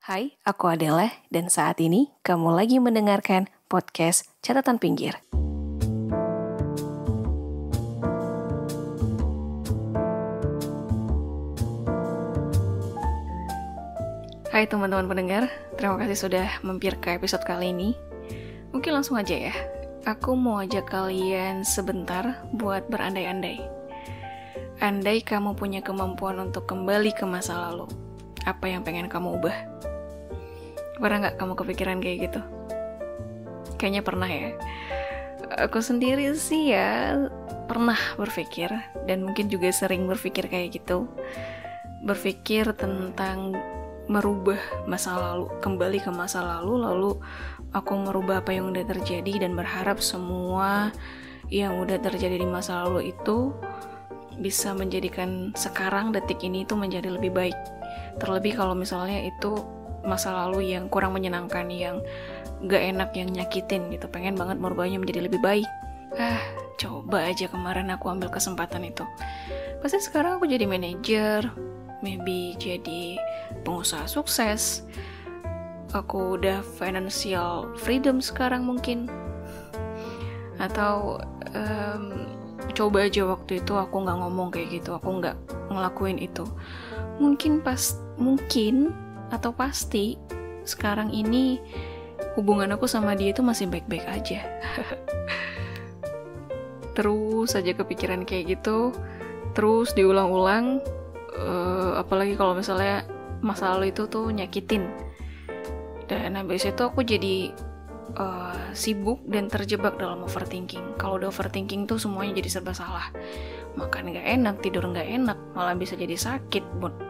Hai, aku Adela dan saat ini kamu lagi mendengarkan podcast Catatan Pinggir. Hai teman-teman pendengar, terima kasih sudah mampir ke episode kali ini. Mungkin langsung aja ya, aku mau ajak kalian sebentar buat berandai-andai. Andai kamu punya kemampuan untuk kembali ke masa lalu, apa yang pengen kamu ubah? Pernah gak kamu kepikiran kayak gitu? Kayaknya pernah ya. Aku sendiri sih ya pernah berpikir, dan mungkin juga sering berpikir kayak gitu. Berpikir tentang merubah masa lalu, kembali ke masa lalu, lalu aku merubah apa yang udah terjadi dan berharap semua yang udah terjadi di masa lalu itu bisa menjadikan sekarang, detik ini tuh menjadi lebih baik. Terlebih kalau misalnya itu masa lalu yang kurang menyenangkan, yang gak enak, yang nyakitin gitu. Pengen banget merubahnya menjadi lebih baik. Coba aja kemarin aku ambil kesempatan itu. Pasti sekarang aku jadi manajer, maybe jadi pengusaha sukses. Aku udah financial freedom sekarang mungkin. Atau coba aja waktu itu aku gak ngomong kayak gitu, aku gak ngelakuin itu. Mungkin atau pasti sekarang ini hubungan aku sama dia itu masih baik-baik aja. Terus aja kepikiran kayak gitu, terus diulang-ulang, apalagi kalau misalnya masa lalu itu tuh nyakitin. Dan habis itu aku jadi sibuk dan terjebak dalam overthinking. Kalau udah overthinking tuh semuanya jadi serba salah. Makan gak enak, tidur gak enak, malah bisa jadi sakit,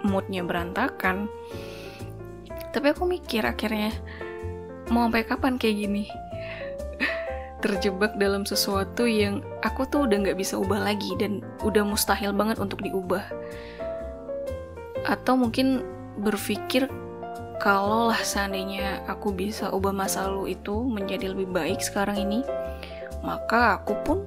moodnya berantakan. Tapi aku mikir akhirnya, mau sampai kapan kayak gini? Terjebak dalam sesuatu yang aku tuh udah gak bisa ubah lagi dan udah mustahil banget untuk diubah. Atau mungkin berpikir, kalau lah seandainya aku bisa ubah masa lalu itu menjadi lebih baik sekarang ini, maka aku pun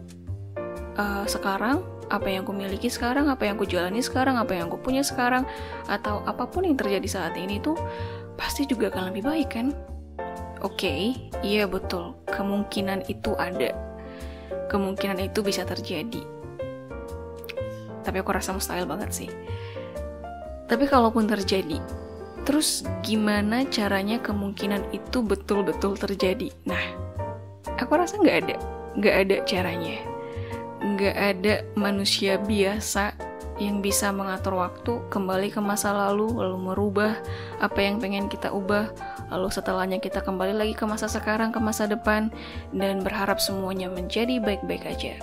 sekarang, apa yang aku miliki sekarang, apa yang aku jalani sekarang, apa yang aku punya sekarang, atau apapun yang terjadi saat ini tuh pasti juga akan lebih baik kan? Oke, iya betul, kemungkinan itu ada. Kemungkinan itu bisa terjadi. Tapi aku rasa mustahil banget sih. Tapi kalaupun terjadi, terus gimana caranya kemungkinan itu betul-betul terjadi? Nah, aku rasa nggak ada caranya. Nggak ada manusia biasa yang bisa mengatur waktu, kembali ke masa lalu merubah apa yang pengen kita ubah, lalu setelahnya kita kembali lagi ke masa sekarang, ke masa depan, dan berharap semuanya menjadi baik-baik aja.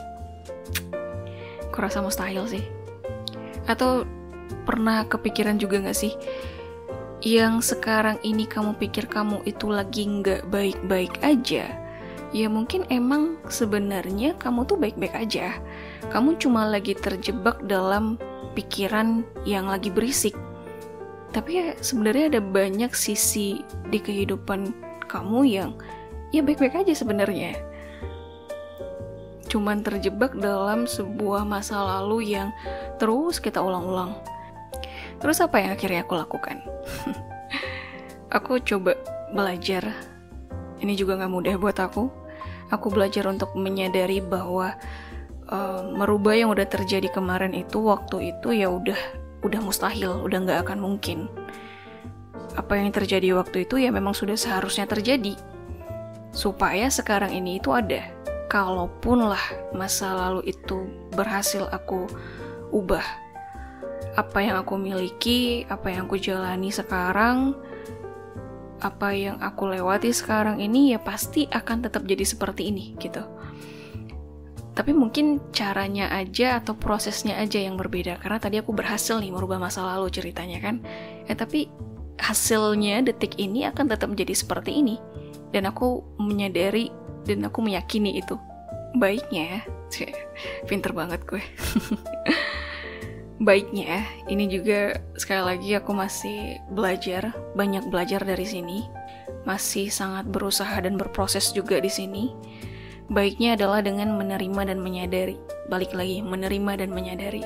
Aku rasa mustahil sih. Atau pernah kepikiran juga gak sih, yang sekarang ini kamu pikir kamu itu lagi gak baik-baik aja, ya mungkin emang sebenarnya kamu tuh baik-baik aja. Kamu cuma lagi terjebak dalam pikiran yang lagi berisik. Tapi ya sebenarnya ada banyak sisi di kehidupan kamu yang ya baik-baik aja sebenarnya. Cuman terjebak dalam sebuah masa lalu yang terus kita ulang-ulang. Terus apa yang akhirnya aku lakukan? Aku coba belajar. Ini juga gak mudah buat aku. Aku belajar untuk menyadari bahwa merubah yang udah terjadi kemarin itu, waktu itu ya udah mustahil, udah gak akan mungkin. Apa yang terjadi waktu itu ya memang sudah seharusnya terjadi. Supaya sekarang ini itu ada. Kalaupun lah masa lalu itu berhasil aku ubah, apa yang aku miliki, apa yang aku jalani sekarang, apa yang aku lewati sekarang ini ya pasti akan tetap jadi seperti ini gitu. Tapi mungkin caranya aja atau prosesnya aja yang berbeda. Karena tadi aku berhasil nih merubah masa lalu ceritanya kan. Tapi hasilnya detik ini akan tetap menjadi seperti ini. Dan aku menyadari dan aku meyakini itu baiknya. Pinter banget gue. Baiknya, ini juga sekali lagi aku masih belajar, banyak belajar dari sini. Masih sangat berusaha dan berproses juga di sini. Baiknya adalah dengan menerima dan menyadari. Balik lagi, menerima dan menyadari.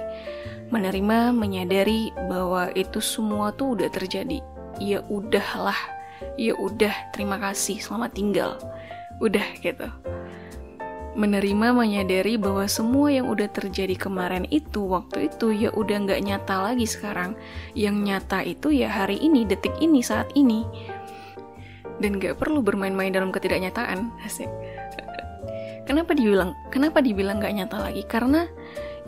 Menerima, menyadari bahwa itu semua tuh udah terjadi. ya udahlah, ya udah, terima kasih, selamat tinggal, udah gitu. Menerima, menyadari bahwa semua yang udah terjadi kemarin itu, waktu itu, ya udah nggak nyata lagi sekarang. Yang nyata itu ya hari ini, detik ini, saat ini. Dan nggak perlu bermain-main dalam ketidaknyataan. Asik. Kenapa dibilang nggak nyata lagi? Karena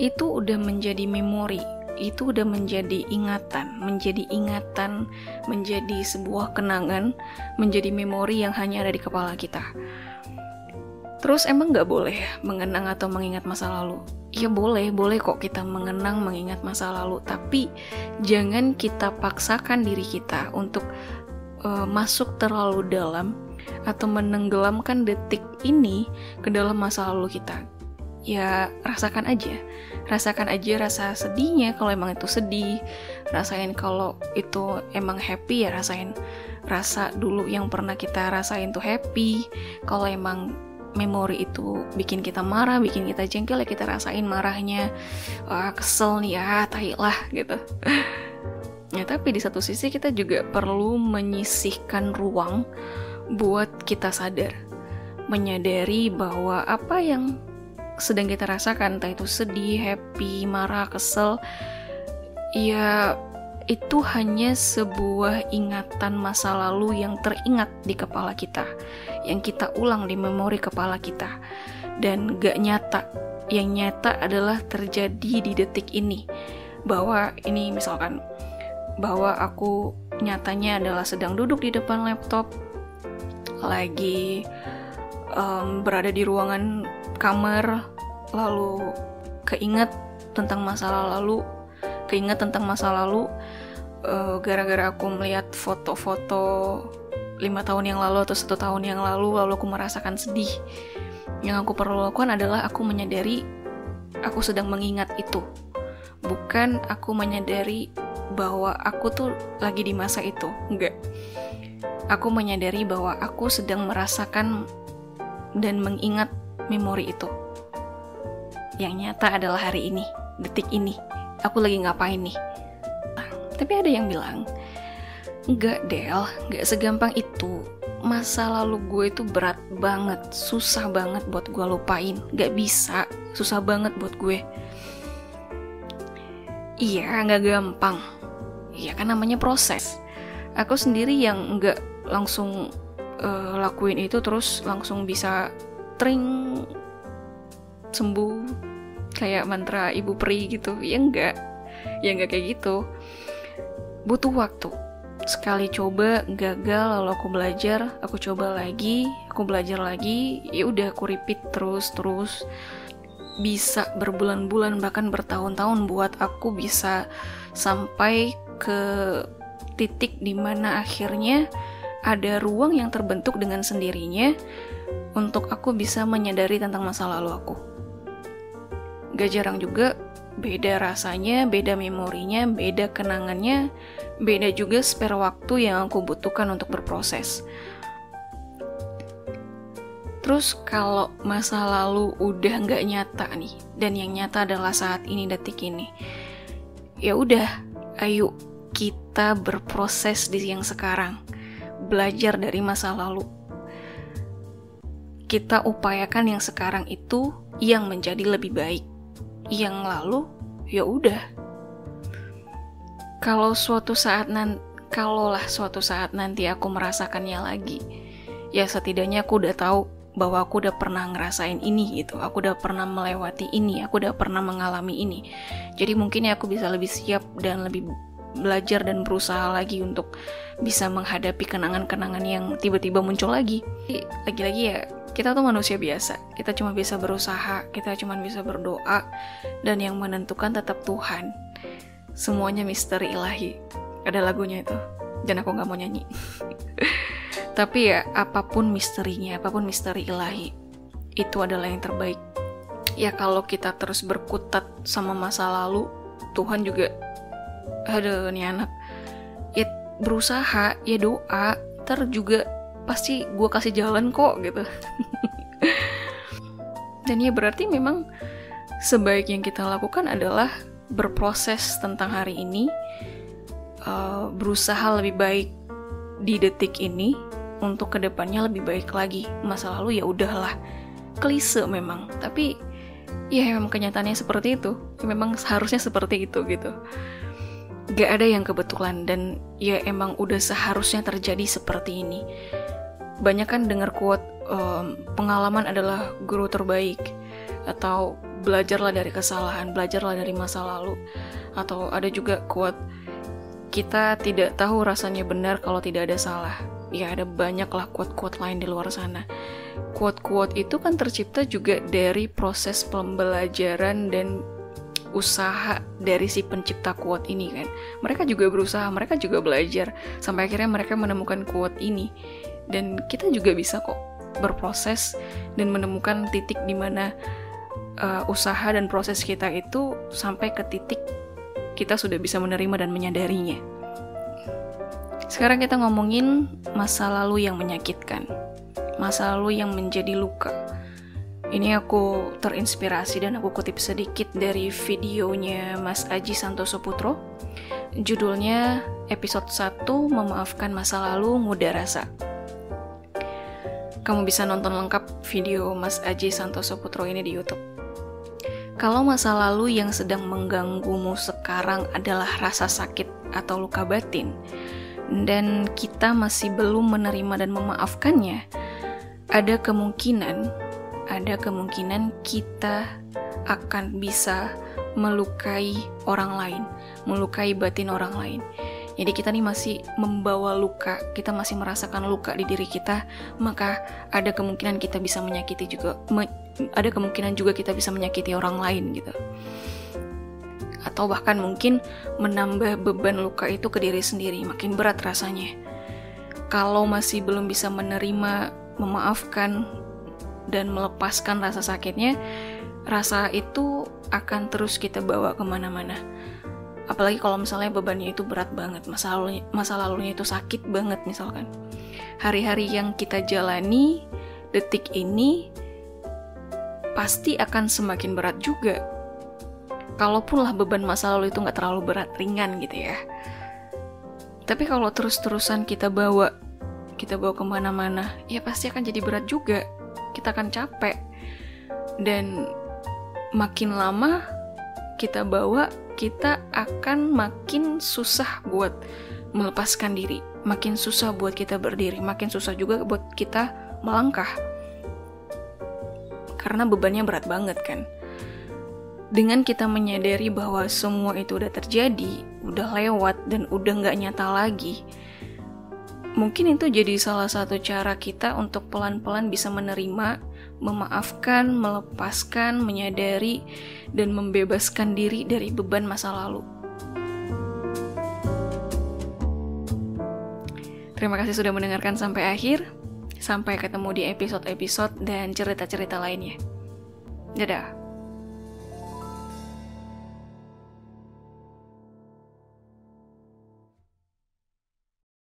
itu udah menjadi memori, itu udah menjadi ingatan, menjadi sebuah kenangan, menjadi memori yang hanya ada di kepala kita. Terus emang nggak boleh mengenang atau mengingat masa lalu? Ya boleh kok kita mengenang, mengingat masa lalu, tapi jangan kita paksakan diri kita untuk masuk terlalu dalam atau menenggelamkan detik ini ke dalam masa lalu kita. Ya rasakan aja rasa sedihnya kalau emang itu sedih, rasain kalau itu emang happy ya rasain rasa dulu yang pernah kita rasain tuh happy. Kalau emang memori itu bikin kita marah, bikin kita jengkel, ya kita rasain marahnya. Kesel nih ya, tai lah gitu. Ya tapi di satu sisi kita juga perlu menyisihkan ruang buat kita sadar, menyadari bahwa apa yang sedang kita rasakan, entah itu sedih, happy, marah, kesel, ya itu hanya sebuah ingatan masa lalu yang teringat di kepala kita, yang kita ulang di memori kepala kita, dan gak nyata. Yang nyata adalah terjadi di detik ini. Bahwa ini misalkan, bahwa aku nyatanya adalah sedang duduk di depan laptop, lagi berada di ruangan kamar, lalu keinget tentang masa lalu, gara-gara aku melihat foto-foto 5 tahun yang lalu atau 1 tahun yang lalu aku merasakan sedih. Yang aku perlu lakukan adalah aku menyadari aku sedang mengingat itu, bukan aku menyadari bahwa aku tuh lagi di masa itu. Enggak, aku menyadari bahwa aku sedang merasakan dan mengingat memori itu. Yang nyata adalah hari ini, detik ini, aku lagi ngapain nih. Tapi ada yang bilang, enggak Del, enggak segampang itu. Masa lalu gue itu berat banget, susah banget buat gue lupain. Enggak bisa, susah banget buat gue. Iya, enggak gampang. Iya kan namanya proses. Aku sendiri yang enggak langsung lakuin itu terus langsung bisa tring sembuh kayak mantra ibu peri gitu. Ya enggak kayak gitu. Butuh waktu. Sekali coba gagal, lalu aku belajar, aku coba lagi, aku belajar lagi, ya udah aku repeat terus. Bisa berbulan-bulan bahkan bertahun-tahun buat aku bisa sampai ke titik dimana akhirnya ada ruang yang terbentuk dengan sendirinya untuk aku bisa menyadari tentang masa lalu aku. Gak jarang juga beda rasanya, beda memorinya, beda kenangannya, beda juga spare waktu yang aku butuhkan untuk berproses. Terus kalau masa lalu udah gak nyata nih, dan yang nyata adalah saat ini, detik ini, ya udah, ayo kita berproses di yang sekarang, belajar dari masa lalu. Kita upayakan yang sekarang itu yang menjadi lebih baik. Yang lalu, ya udah. Kalaulah suatu saat nanti aku merasakannya lagi, ya setidaknya aku udah tahu bahwa aku udah pernah ngerasain ini gitu. Aku udah pernah melewati ini, aku udah pernah mengalami ini. Jadi mungkin ya aku bisa lebih siap dan lebih belajar dan berusaha lagi untuk bisa menghadapi kenangan-kenangan yang tiba-tiba muncul lagi. Lagi-lagi ya, kita tuh manusia biasa, kita cuma bisa berusaha, kita cuma bisa berdoa, dan yang menentukan tetap Tuhan. Semuanya misteri ilahi. Ada lagunya itu, dan aku gak mau nyanyi. Tapi ya, apapun misterinya, apapun misteri ilahi, itu adalah yang terbaik. Ya kalau kita terus berkutat sama masa lalu, Tuhan juga, aduh nih anak, ya berusaha, ya doa, ntar juga pasti gue kasih jalan kok gitu. Dan ya berarti memang sebaik yang kita lakukan adalah berproses tentang hari ini, berusaha lebih baik di detik ini untuk kedepannya lebih baik lagi. Masa lalu ya udahlah, klise memang, tapi ya memang kenyataannya seperti itu. Memang harusnya seperti itu gitu. Gak ada yang kebetulan, dan ya emang udah seharusnya terjadi seperti ini. Banyak kan dengar quote, pengalaman adalah guru terbaik, atau belajarlah dari kesalahan, belajarlah dari masa lalu. Atau ada juga quote, kita tidak tahu rasanya benar kalau tidak ada salah. Ya ada banyaklah quote-quote lain di luar sana. Quote-quote itu kan tercipta juga dari proses pembelajaran dan usaha dari si pencipta quote ini kan. Mereka juga berusaha, mereka juga belajar, sampai akhirnya mereka menemukan quote ini. Dan kita juga bisa kok berproses dan menemukan titik di mana usaha dan proses kita itu sampai ke titik kita sudah bisa menerima dan menyadarinya. Sekarang kita ngomongin masa lalu yang menyakitkan, masa lalu yang menjadi luka. Ini aku terinspirasi dan aku kutip sedikit dari videonya Mas Aji Santoso Putro. Judulnya episode 1, Memaafkan Masa Lalu Muda Rasa. Kamu bisa nonton lengkap video Mas Aji Santoso Putro ini di YouTube. Kalau masa lalu yang sedang mengganggumu sekarang adalah rasa sakit atau luka batin, dan kita masih belum menerima dan memaafkannya, ada kemungkinan kita akan bisa melukai orang lain, melukai batin orang lain. Jadi kita nih masih membawa luka, kita masih merasakan luka di diri kita, maka ada kemungkinan kita bisa menyakiti juga, ada kemungkinan juga kita bisa menyakiti orang lain gitu. Atau bahkan mungkin menambah beban luka itu ke diri sendiri, makin berat rasanya. Kalau masih belum bisa menerima, memaafkan, dan melepaskan rasa sakitnya, rasa itu akan terus kita bawa kemana-mana. Apalagi kalau misalnya bebannya itu berat banget, masa lalunya itu sakit banget misalkan. Hari-hari yang kita jalani detik ini pasti akan semakin berat juga. Kalaupun lah beban masa lalu itu gak terlalu berat, ringan gitu ya. Tapi kalau terus-terusan kita bawa kemana-mana, ya pasti akan jadi berat juga. Kita akan capek. Dan makin lama kita bawa, kita akan makin susah buat melepaskan diri. Makin susah buat kita berdiri, makin susah juga buat kita melangkah. Karena bebannya berat banget kan. Dengan kita menyadari bahwa semua itu udah terjadi, udah lewat, dan udah gak nyata lagi, mungkin itu jadi salah satu cara kita untuk pelan-pelan bisa menerima, memaafkan, melepaskan, menyadari, dan membebaskan diri dari beban masa lalu. Terima kasih sudah mendengarkan sampai akhir. Sampai ketemu di episode-episode dan cerita-cerita lainnya. Dadah.